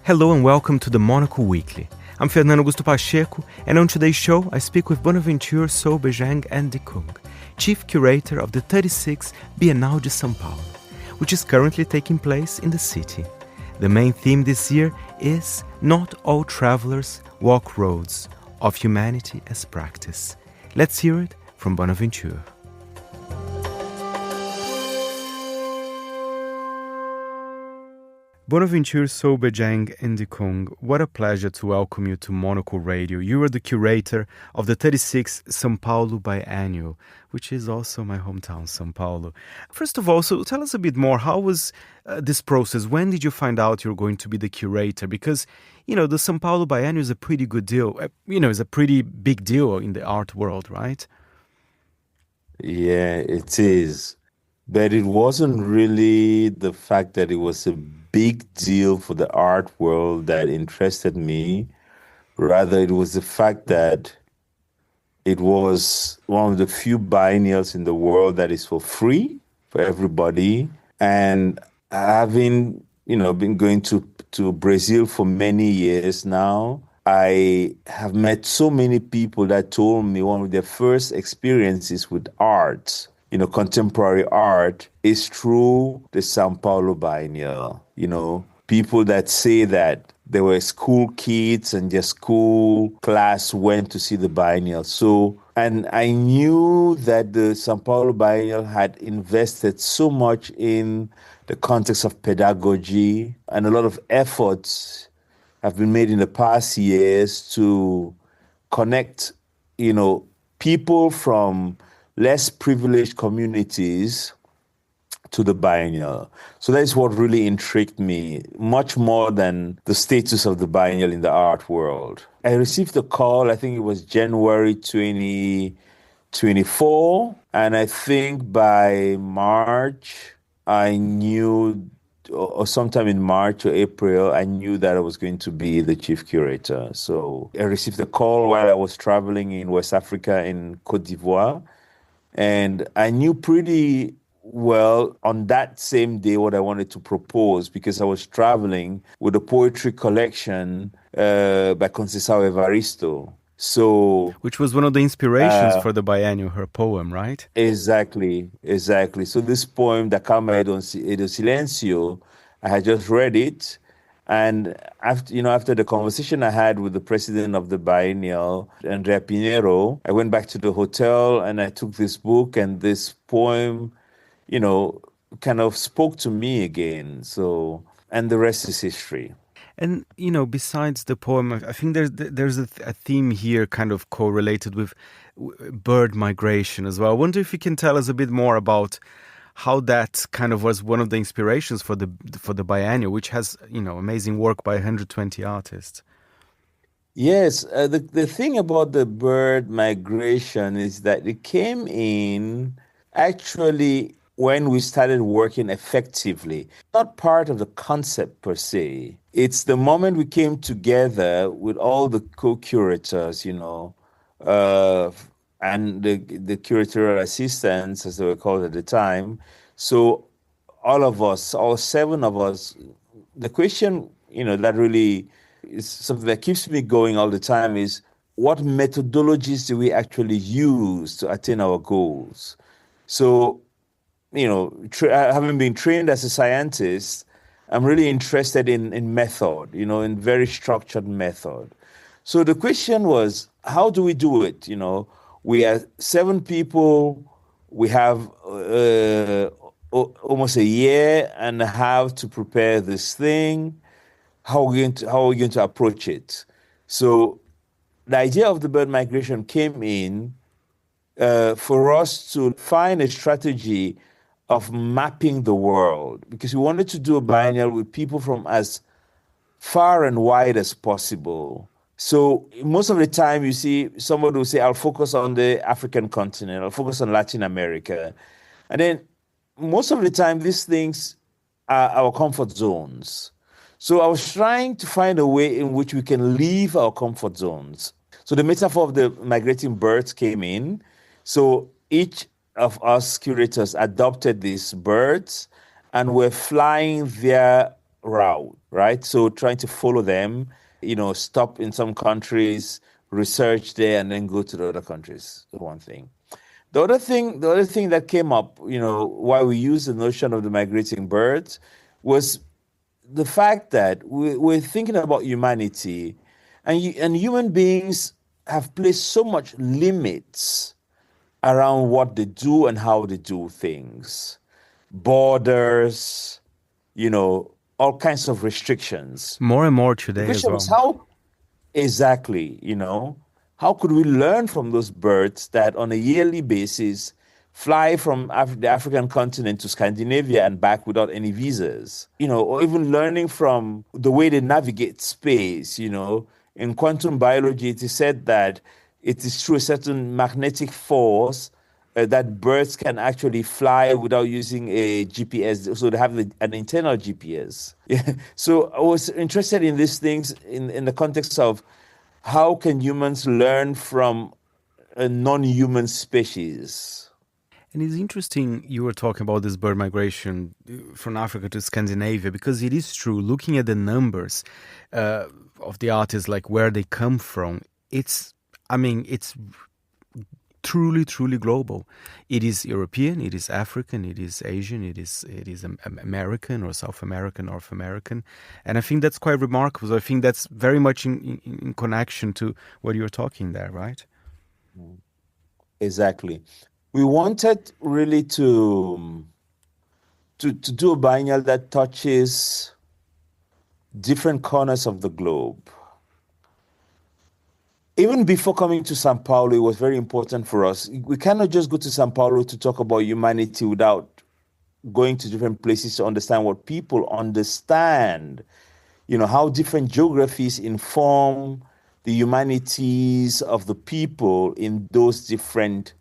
Hello and welcome to the Monocle Weekly. I'm Fernando Augusto Pacheco, and on today's show I speak with Bonaventure Soh Bejeng Ndikung, Chief Curator of the 36th Bienal de São Paulo, which is currently taking place in the city. The main theme this year is Not All Travelers Walk Roads, of Humanity as Practice. Let's hear it from Bonaventure. Bonaventure Soh Bejeng Ndikung, what a pleasure to welcome you to Monocle Radio. You are the curator of the 36th São Paulo Biennial, which is also my hometown, São Paulo. First of all, so tell us a bit more. How was this process? When did you find out you're going to be the curator? Because, the São Paulo Biennial is a pretty good deal. It's a pretty big deal in the art world, right? Yeah, it is. But it wasn't really the fact that it was a big deal for the art world that interested me. Rather, it was the fact that it was one of the few biennials in the world that is for free for everybody. And having, been going to Brazil for many years now, I have met so many people that told me one of their first experiences with art, contemporary art, is through the São Paulo Biennial. People that say that they were school kids and their school class went to see the biennial. And I knew that the São Paulo Biennial had invested so much in the context of pedagogy, and a lot of efforts have been made in the past years to connect, people from less privileged communities to the biennial. So that is what really intrigued me, much more than the status of the biennial in the art world. I received a call, I think it was January 2024, and I think by March, I knew, or sometime in March or April, I knew that I was going to be the chief curator. So I received a call while I was traveling in West Africa, in Côte d'Ivoire, and I knew pretty well on that same day what I wanted to propose, because I was traveling with a poetry collection by Conceição Evaristo. Which was one of the inspirations for the biennial, her poem, right? Exactly. So this poem, Da Calma e do Silêncio, I had just read it. And after the conversation I had with the president of the biennial, Andrea Pinheiro, I went back to the hotel and I took this book, and this poem, kind of spoke to me again. And the rest is history. And, besides the poem, I think there's a theme here kind of correlated with bird migration as well. I wonder if you can tell us a bit more about how that kind of was one of the inspirations for the biennial, which has, amazing work by 120 artists. Yes, the thing about the bird migration is that it came in actually when we started working effectively. Not part of the concept per se. It's the moment we came together with all the co-curators, and the curatorial assistants, as they were called at the time. So all of us, all seven of us, the question, that really is something that keeps me going all the time is, what methodologies do we actually use to attain our goals? So, having been trained as a scientist, I'm really interested in method, in very structured method. So the question was, how do we do it? We are 7 people. We have almost a year and a half to prepare this thing. How are we going to approach it? So the idea of the bird migration came in for us to find a strategy of mapping the world, because we wanted to do a biennial with people from as far and wide as possible. So most of the time you see somebody will say, I'll focus on the African continent, I'll focus on Latin America. And then most of the time these things are our comfort zones. So I was trying to find a way in which we can leave our comfort zones. So the metaphor of the migrating birds came in. So each of us curators adopted these birds and were flying their route, right? So trying to follow them, stop in some countries, research there, and then go to the other countries. One thing. The other thing that came up, why we use the notion of the migrating birds, was the fact that we're thinking about humanity, and human beings have placed so much limits around what they do and how they do things, borders, all kinds of restrictions. More and more The today as question is well. how exactly, how could we learn from those birds that on a yearly basis fly from the African continent to Scandinavia and back without any visas? Or even learning from the way they navigate space. In quantum biology, it is said that it is through a certain magnetic force that birds can actually fly without using a GPS. So they have an internal GPS. Yeah. So I was interested in these things in the context of how can humans learn from a non-human species? And it's interesting you were talking about this bird migration from Africa to Scandinavia, because it is true. Looking at the numbers of the artists, like where they come from, it's truly, truly global. It is European, it is African, it is Asian, it is American or South American, North American, and I think that's quite remarkable. So I think that's very much in connection to what you're talking there, right? Exactly. We wanted really to do a biennial that touches different corners of the globe. Even before coming to São Paulo, it was very important for us. We cannot just go to São Paulo to talk about humanity without going to different places to understand what people understand, how different geographies inform the humanities of the people in those different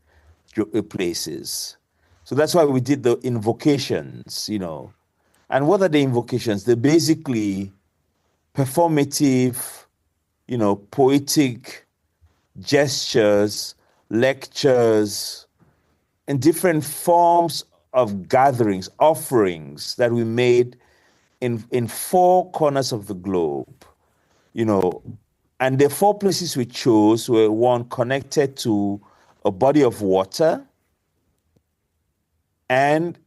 places. So that's why we did the invocations, And what are the invocations? They're basically performative, poetic gestures, lectures, and different forms of gatherings, offerings that we made in four corners of the globe, And the four places we chose were one connected to a body of water, and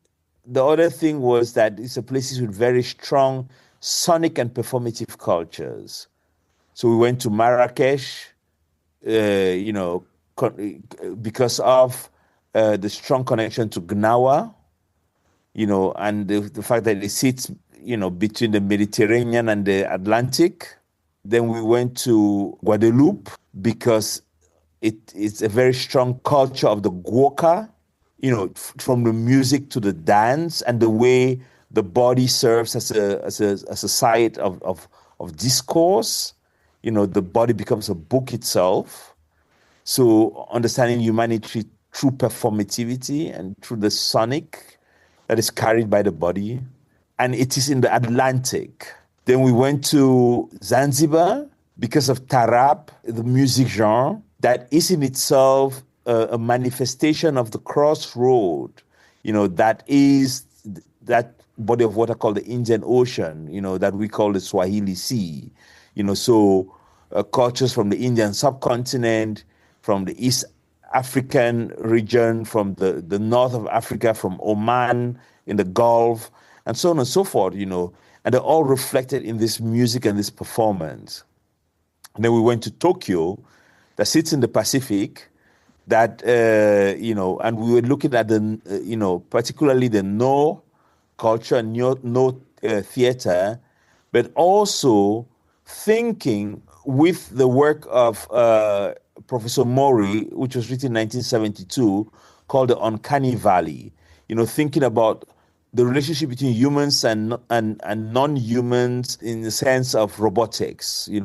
the other thing was that it's a places with very strong sonic and performative cultures. So we went to Marrakesh, because of the strong connection to Gnawa, and the fact that it sits, between the Mediterranean and the Atlantic. Then we went to Guadeloupe because it's a very strong culture of the guoca, from the music to the dance and the way the body serves as a site of discourse. The body becomes a book itself. So understanding humanity through performativity and through the sonic that is carried by the body. And it is in the Atlantic. Then we went to Zanzibar because of Tarab, the music genre, that is in itself a manifestation of the crossroad, that is that body of water called the Indian Ocean, that we call the Swahili Sea. So cultures from the Indian subcontinent, from the East African region, from the north of Africa, from Oman in the Gulf, and so on and so forth, and they're all reflected in this music and this performance. And then we went to Tokyo, that sits in the Pacific, that, and we were looking at the, particularly the No culture and No theater, but also thinking with the work of Professor Mori, which was written in 1972, called the Uncanny Valley, thinking about the relationship between humans and non-humans in the sense of robotics, in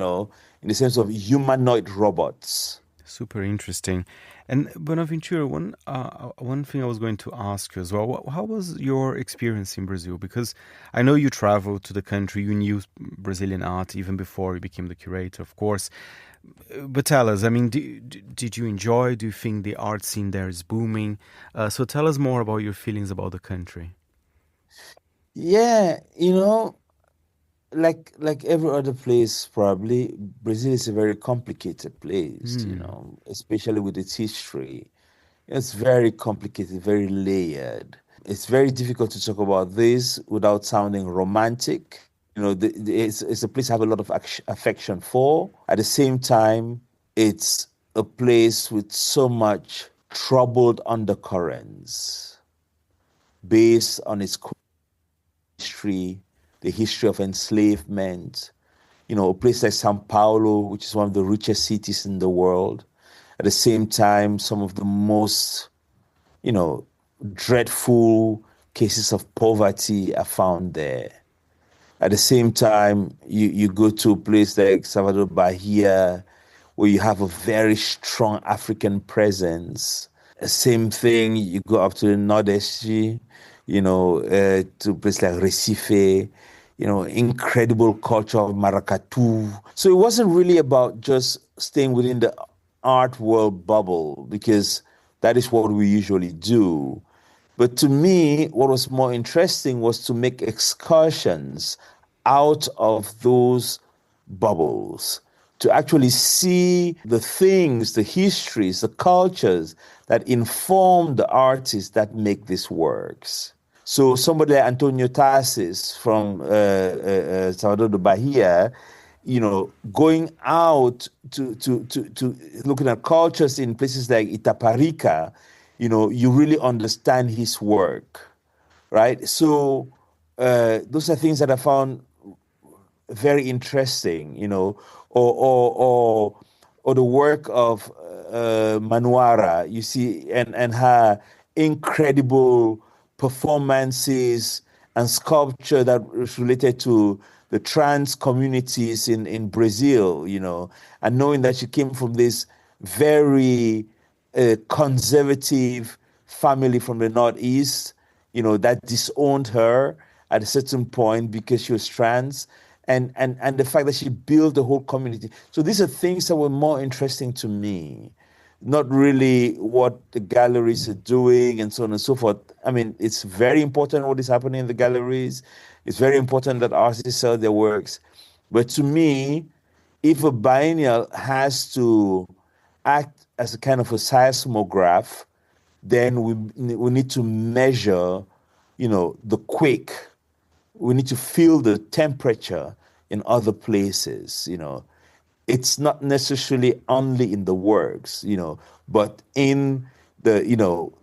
the sense of humanoid robots. Super interesting. And Bonaventure, one thing I was going to ask you as well, how was your experience in Brazil? Because I know you traveled to the country, you knew Brazilian art even before you became the curator, of course. But tell us, did you enjoy? Do you think the art scene there is booming? So tell us more about your feelings about the country. Yeah, like every other place, probably Brazil is a very complicated place, especially with its history. It's very complicated, very layered. It's very difficult to talk about this without sounding romantic. It's a place I have a lot of affection for. At the same time, it's a place with so much troubled undercurrents based on its history, the history of enslavement. A place like São Paulo, which is one of the richest cities in the world. At the same time, some of the most, dreadful cases of poverty are found there. At the same time, you go to a place like Salvador Bahia, where you have a very strong African presence. Same thing, you go up to the Nordeste, to a place like Recife, incredible culture of maracatu. So it wasn't really about just staying within the art world bubble, because that is what we usually do. But to me, what was more interesting was to make excursions out of those bubbles, to actually see the things, the histories, the cultures that inform the artists that make these works. So somebody like Antonio Tarsis from Salvador de Bahia, going out to looking at cultures in places like Itaparica, you really understand his work, right? So those are things that I found very interesting, or the work of Manuara, you see, and her incredible performances and sculpture that is related to the trans communities in Brazil, and knowing that she came from this very conservative family from the Northeast, that disowned her at a certain point because she was trans, and the fact that she built the whole community. So these are things that were more interesting to me, not really what the galleries are doing and so on and so forth. I mean, it's very important what is happening in the galleries. It's very important that artists sell their works. But to me, if a biennial has to act as a kind of a seismograph, then we need to measure, the quake. We need to feel the temperature in other places, It's not necessarily only in the works, but in the,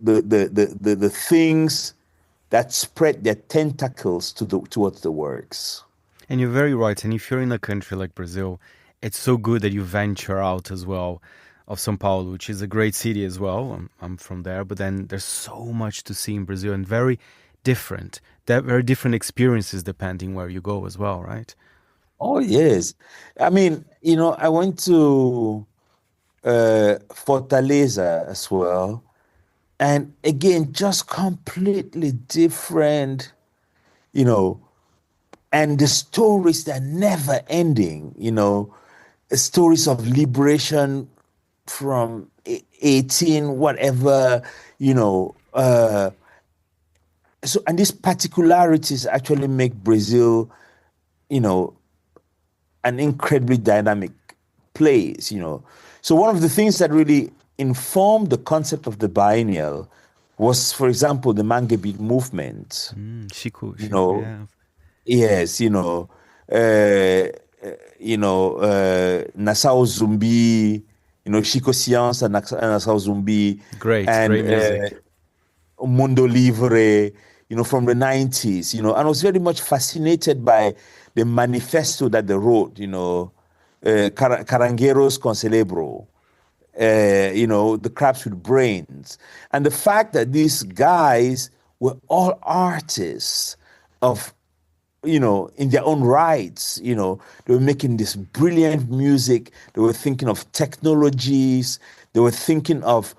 the things that spread their tentacles towards the works. And you're very right. And if you're in a country like Brazil, it's so good that you venture out as well of São Paulo, which is a great city as well. I'm from there, but then there's so much to see in Brazil, and very different experiences depending where you go as well, right? Oh, yes. I mean, I went to Fortaleza as well. And again, just completely different, and the stories that are never ending, stories of liberation from 18, whatever, so, and these particularities actually make Brazil, an incredibly dynamic place, So one of the things that really informed the concept of the biennial was, for example, the Mangue Beat movement. Chico, yeah. Yes, Nassau Zumbi, Chico Science and Nassau Zumbi. Great music. Mundo Livre, from the 90s, and I was very much fascinated by the manifesto that they wrote, Carangueros con Celebro, the crabs with brains. And the fact that these guys were all artists of, in their own rights, they were making this brilliant music. They were thinking of technologies. They were thinking of,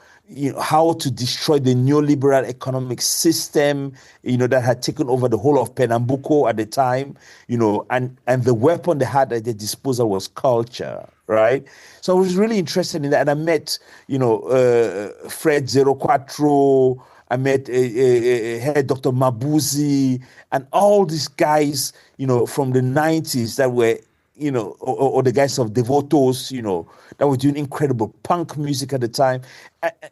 how to destroy the neoliberal economic system, that had taken over the whole of Pernambuco at the time, and the weapon they had at their disposal was culture, right? So I was really interested in that. And I met, Fred Zero Quattro, I met head Dr. Mabuzi and all these guys, from the 90s that were, or the guys of Devotos, that were doing incredible punk music at the time.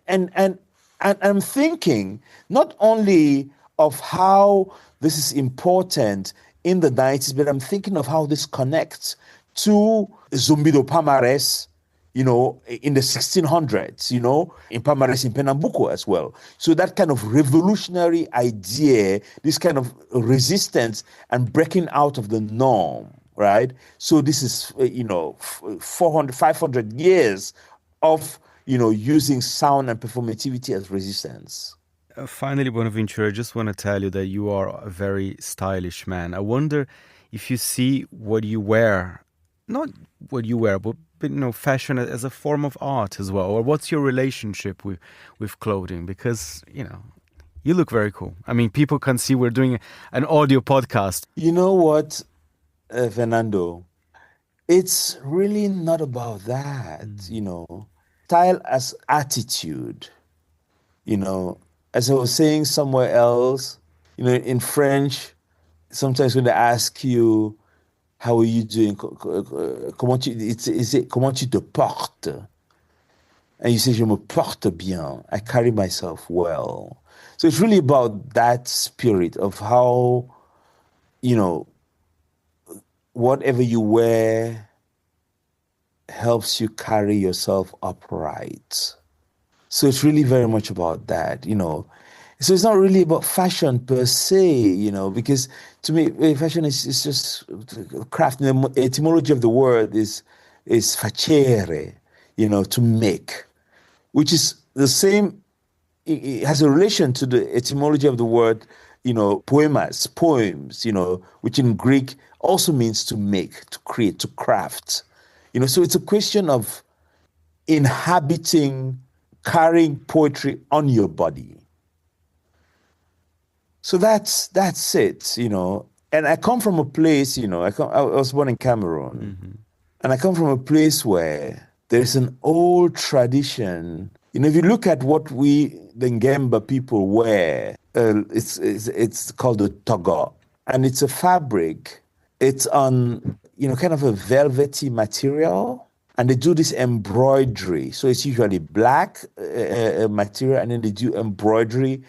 And I'm thinking not only of how this is important in the 90s, but I'm thinking of how this connects to Zumbido Palmares, in the 1600s, in Palmares in Pernambuco as well. So that kind of revolutionary idea, this kind of resistance and breaking out of the norm, right? So this is, 400, 500 years of, using sound and performativity as resistance. Finally, Bonaventure, I just want to tell you that you are a very stylish man. I wonder if you see what you wear, not what you wear, but fashion as a form of art as well, or what's your relationship with clothing? Because you look very cool. I mean, people can see we're doing an audio podcast. You know what, Fernando? It's really not about that. Style as attitude. As I was saying somewhere else, in French, sometimes when they ask you, how are you doing? Comment tu te portes? And you say, je me porte bien. I carry myself well. So it's really about that spirit of how, whatever you wear helps you carry yourself upright. So it's really very much about that, So it's not really about fashion per se, because to me, fashion is just craft. The etymology of the word is facere, to make, which is the same. It has a relation to the etymology of the word, poemas, poems, which in Greek also means to make, to create, to craft. So it's a question of carrying poetry on your body. So that's it, And I come from a place, I was born in Cameroon, and I come from a place where there's an old tradition. If you look at what the Ngemba people wear, it's called a togo, and it's a fabric. It's on, kind of a velvety material. And they do this embroidery. So it's usually black material, and then they do embroidery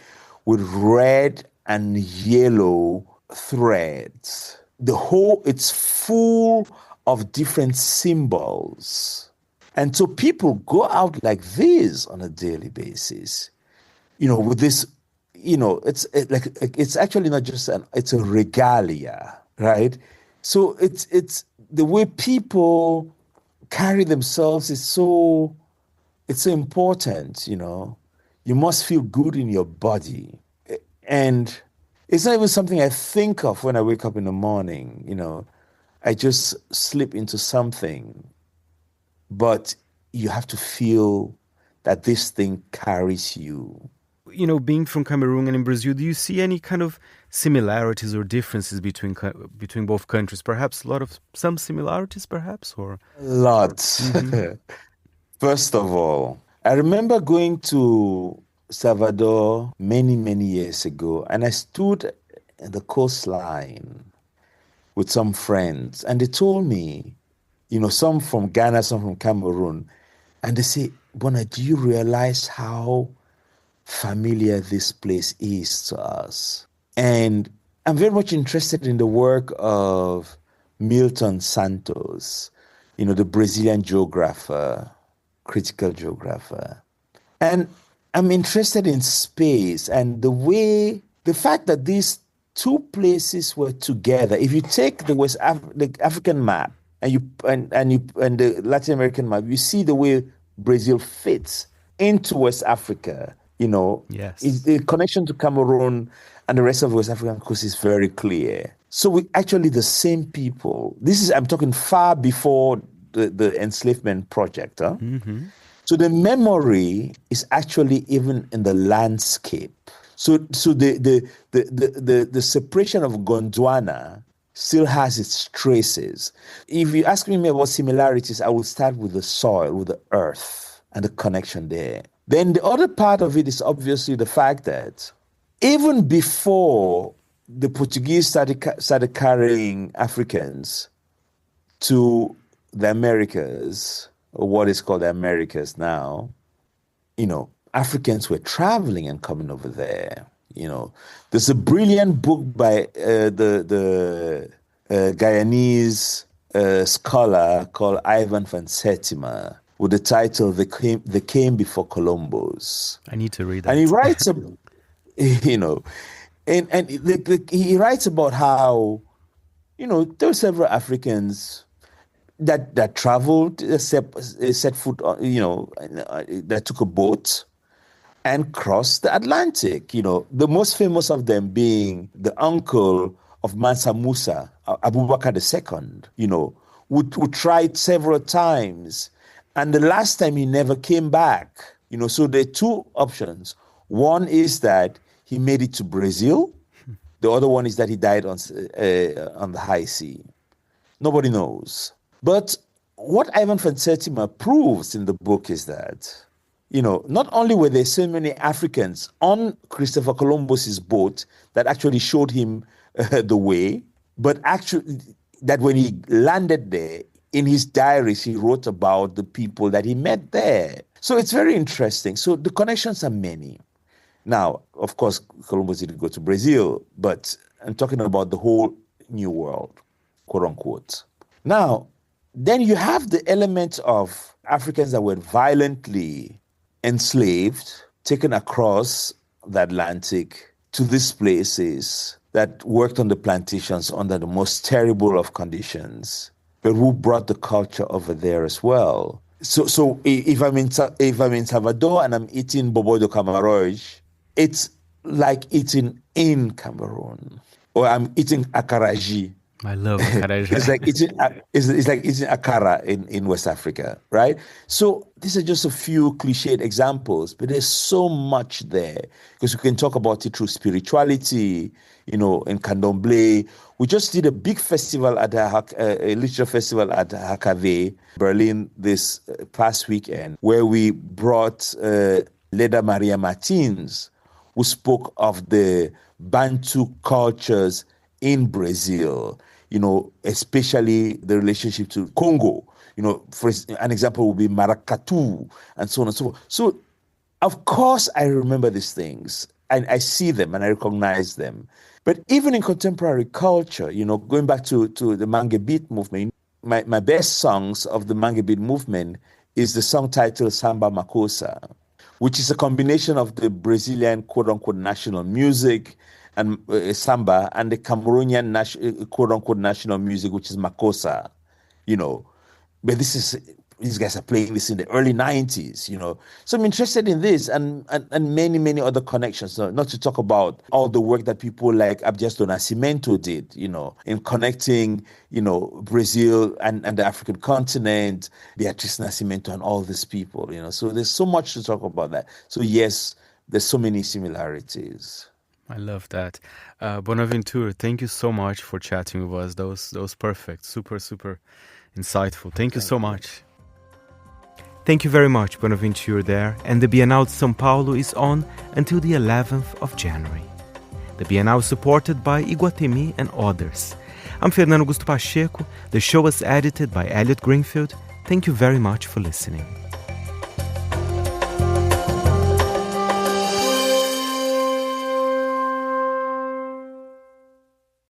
with red and yellow threads. It's full of different symbols. And so people go out like this on a daily basis, with this, it's actually not just it's a regalia, right? So it's the way people carry themselves it's so important, You must feel good in your body. And it's not even something I think of when I wake up in the morning, I just slip into something. But you have to feel that this thing carries you. Being from Cameroon and in Brazil, do you see any kind of similarities or differences between both countries? Perhaps some similarities, perhaps, or lots. Mm-hmm. First of all, I remember going to Salvador many, many years ago, and I stood at the coastline with some friends, and they told me, some from Ghana, some from Cameroon, and they say, Bona, do you realize how familiar this place is to us? And I'm very much interested in the work of Milton Santos, the Brazilian geographer, critical geographer. And I'm interested in space and the fact that these two places were together. If you take the African map and the Latin American map, you see the way Brazil fits into West Africa. Yes. The connection to Cameroon and the rest of West African coast is very clear. So we actually the same people. I'm talking far before the enslavement project. Huh? Mm-hmm. So the memory is actually even in the landscape. So the separation of Gondwana still has its traces. If you ask me about similarities, I would start with the soil, with the earth, and the connection there. Then the other part of it is obviously the fact that even before the Portuguese started carrying Africans to the Americas, or what is called the Americas now, Africans were traveling and coming over there. There's a brilliant book by the Guyanese scholar called Ivan van Sertima with the title "They Came Before Columbus." I need to read that. And he writes, he writes about how, there were several Africans that traveled, set foot on, that took a boat and crossed the Atlantic. The most famous of them being the uncle of Mansa Musa, Abubakar II, who tried several times. And the last time he never came back. So there are two options. One is that he made it to Brazil. The other one is that he died on the high sea. Nobody knows. But what Ivan van Sertima proves in the book is that, not only were there so many Africans on Christopher Columbus's boat that actually showed him the way, but actually that when he landed there, in his diaries, he wrote about the people that he met there. So it's very interesting. So the connections are many. Now, of course, Columbus didn't go to Brazil, but I'm talking about the whole New World, quote unquote. Now, then you have the element of Africans that were violently enslaved, taken across the Atlantic to these places that worked on the plantations under the most terrible of conditions, but who brought the culture over there as well. So if I'm in Salvador and I'm eating bobo de camarões, it's like eating in Cameroon, or I'm eating akaraji. I love akaraji. It's like eating akara in West Africa, right? So these are just a few cliched examples, but there's so much there because we can talk about it through spirituality, in Candomblé. We just did a big festival at a literature festival at HKW, Berlin, this past weekend, where we brought Leda Maria Martins, who spoke of the Bantu cultures in Brazil, especially the relationship to Congo. For an example would be maracatu and so on and so forth. So, of course, I remember these things and I see them and I recognize them. But even in contemporary culture, going back to the Mangue Beat movement, my best songs of the Mangue Beat movement is the song titled Samba Makossa, which is a combination of the Brazilian quote-unquote national music and samba and the Cameroonian quote-unquote national music, which is Makossa, But these guys are playing this in the early 90s, So I'm interested in this and many, many other connections, not to talk about all the work that people like Abdias do Nascimento did, in connecting, Brazil and the African continent, Beatriz Nascimento and all these people, So there's so much to talk about that. So yes, there's so many similarities. I love that. Bonaventure, thank you so much for chatting with us. That was perfect. Super, super insightful. Thank you so much. Thank you very much, Bonaventure there. And the Bienal de São Paulo is on until the 11th of January. The Bienal is supported by Iguatemi and others. I'm Fernando Augusto Pacheco. The show was edited by Elliot Greenfield. Thank you very much for listening.